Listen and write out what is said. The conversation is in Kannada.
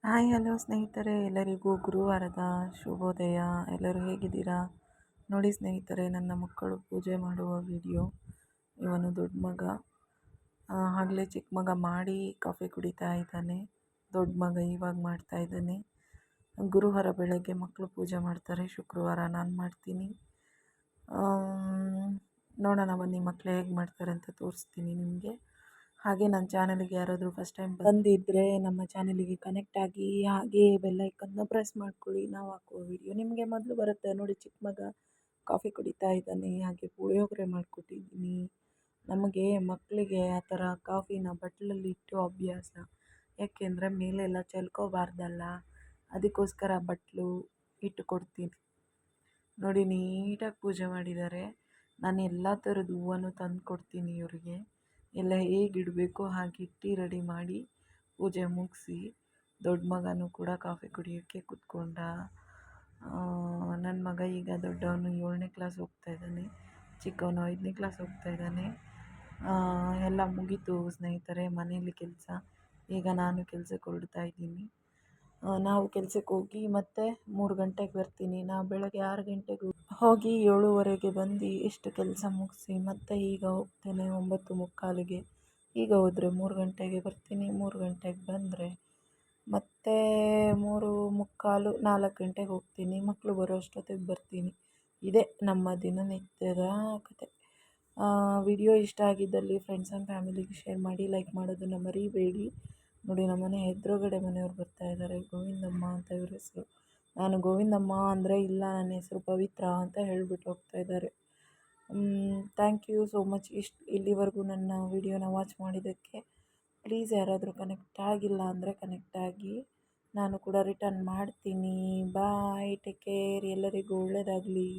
ಹಾಯ್ ಹಲೋ ಸ್ನೇಹಿತರೆ, ಎಲ್ಲರಿಗೂ ಗುರುವಾರದ ಶುಭೋದಯ. ಎಲ್ಲರೂ ಹೇಗಿದ್ದೀರಾ? ನೋಡಿ ಸ್ನೇಹಿತರೆ, ನನ್ನ ಮಕ್ಕಳು ಪೂಜೆ ಮಾಡುವ ವಿಡಿಯೋ. ಇವನು ದೊಡ್ಡ ಮಗ, ಆಗಲೇ ಚಿಕ್ಕ ಮಗ ಮಾಡಿ ಕಾಫಿ ಕುಡಿತಾ ಇದ್ದಾನೆ. ದೊಡ್ಡ ಮಗ ಇವಾಗ ಮಾಡ್ತಾ ಇದ್ದಾನೆ. ಗುರುವಾರ ಬೆಳಗ್ಗೆ ಮಕ್ಕಳು ಪೂಜೆ ಮಾಡ್ತಾರೆ, ಶುಕ್ರವಾರ ನಾನು ಮಾಡ್ತೀನಿ. ನೋಡೋಣ ಬನ್ನಿ ಮಕ್ಕಳು ಹೇಗೆ ಮಾಡ್ತಾರೆ ಅಂತ ತೋರಿಸ್ತೀನಿ ನಿಮಗೆ. ಹಾಗೆ ನನ್ನ ಚಾನಲಿಗೆ ಯಾರಾದರೂ ಫಸ್ಟ್ ಟೈಮ್ ಬಂದಿದ್ದರೆ ನಮ್ಮ ಚಾನಲಿಗೆ ಕನೆಕ್ಟ್ ಆಗಿ, ಹಾಗೆ ಬೆಲ್ಲೈಕನ್ನ ಪ್ರೆಸ್ ಮಾಡ್ಕೊಳ್ಳಿ. ನಾವು ಹಾಕುವ ವಿಡಿಯೋ ನಿಮಗೆ ಮೊದಲು ಬರುತ್ತೆ. ನೋಡಿ, ಚಿಕ್ಕ ಮಗ ಕಾಫಿ ಕುಡಿತಾ ಇದ್ದಾನೆ. ಹಾಗೆ ಪುಳಿಯೋಗರೆ ಮಾಡಿಕೊಟ್ಟಿದ್ದೀನಿ. ನಮಗೆ ಮಕ್ಕಳಿಗೆ ಆ ಥರ ಕಾಫಿನ ಬಟ್ಲಲ್ಲಿ ಇಟ್ಟು ಅಭ್ಯಾಸ. ಯಾಕೆಂದರೆ ಮೇಲೆಲ್ಲ ಚೆಲ್ಕೋಬಾರ್ದಲ್ಲ, ಅದಕ್ಕೋಸ್ಕರ ಬಟ್ಲು ಇಟ್ಟು ಕೊಡ್ತೀನಿ. ನೋಡಿ, ನೀಟಾಗಿ ಪೂಜೆ ಮಾಡಿದ್ದಾರೆ. ನಾನು ಎಲ್ಲ ಥರದ ಹೂವನ್ನು ತಂದು ಕೊಡ್ತೀನಿ ಇವರಿಗೆ. ಎಲ್ಲ ಹೇಗಿಡಬೇಕು ಹಾಗೆ ಇಟ್ಟು ರೆಡಿ ಮಾಡಿ ಪೂಜೆ ಮುಗಿಸಿ ದೊಡ್ಡ ಮಗನೂ ಕೂಡ ಕಾಫಿ ಕುಡಿಯೋಕ್ಕೆ ಕೂತ್ಕೊಂಡ. ನನ್ನ ಮಗ ಈಗ ದೊಡ್ಡವನು 7ನೇ ಕ್ಲಾಸ್ ಹೋಗ್ತಾ ಇದ್ದಾನೆ, ಚಿಕ್ಕವನು 5ನೇ ಕ್ಲಾಸ್ ಹೋಗ್ತಾ ಇದ್ದಾನೆ. ಎಲ್ಲ ಮುಗೀತು ಸ್ನೇಹಿತರೆ ಮನೆಯಲ್ಲಿ ಕೆಲಸ. ಈಗ ನಾನು ಕೆಲಸಕ್ಕೆ ಹೊರಡ್ತಾ ಇದ್ದೀನಿ. ನಾವು ಕೆಲಸಕ್ಕೆ ಹೋಗಿ ಮತ್ತೆ 3 ಗಂಟೆಗೆ ಬರ್ತೀನಿ. ನಾವು ಬೆಳಗ್ಗೆ 6 ಗಂಟೆಗೆ ಹೋಗಿ 7:15ಗೆ ಬಂದು ಎಷ್ಟು ಕೆಲಸ ಮುಗಿಸಿ ಮತ್ತೆ ಈಗ ಹೋಗ್ತೇನೆ 9:45ಗೆ. ಈಗ ಹೋದರೆ 3 ಗಂಟೆಗೆ ಬರ್ತೀನಿ. 3 ಗಂಟೆಗೆ ಬಂದರೆ ಮತ್ತೆ 3:45 4 ಗಂಟೆಗೆ ಹೋಗ್ತೀನಿ. ಮಕ್ಕಳು ಬರೋ ಅಷ್ಟೊತ್ತಿಗೆ ಬರ್ತೀನಿ. ಇದೇ ನಮ್ಮ ದಿನನಿತ್ಯದ ಕತೆ. ವಿಡಿಯೋ ಇಷ್ಟ ಆಗಿದ್ದಲ್ಲಿ ಫ್ರೆಂಡ್ಸ್ ಆ್ಯಂಡ್ ಫ್ಯಾಮಿಲಿಗೆ ಶೇರ್ ಮಾಡಿ, ಲೈಕ್ ಮಾಡೋದನ್ನು ಮರಿಬೇಡಿ. ನೋಡಿ, ನಮ್ಮನೆ ಎದುರುಗಡೆ ಮನೆಯವ್ರು ಬರ್ತಾ ಇದ್ದಾರೆ. ಗೋವಿಂದಮ್ಮ ಅಂತ ಇವ್ರ ಹೆಸರು. ನಾನು ಗೋವಿಂದಮ್ಮ ಅಂದರೆ ಇಲ್ಲ, ನನ್ನ ಹೆಸರು ಪವಿತ್ರ ಅಂತ ಹೇಳಿಬಿಟ್ಟು ಹೋಗ್ತಾ ಇದ್ದಾರೆ. ಥ್ಯಾಂಕ್ ಯು ಸೋ ಮಚ್ ಇಲ್ಲಿವರೆಗೂ ನನ್ನ ವಿಡಿಯೋನ ವಾಚ್ ಮಾಡಿದ್ದಕ್ಕೆ. ಪ್ಲೀಸ್ ಯಾರಾದರೂ ಕನೆಕ್ಟ್ ಆಗಿಲ್ಲ ಅಂದರೆ ಕನೆಕ್ಟ್ ಆಗಿ, ನಾನು ಕೂಡ ರಿಟರ್ನ್ ಮಾಡ್ತೀನಿ. ಬಾಯ್, ಟೇಕ್ ಕೇರ್, ಎಲ್ಲರಿಗೂ ಒಳ್ಳೆಯದಾಗಲಿ.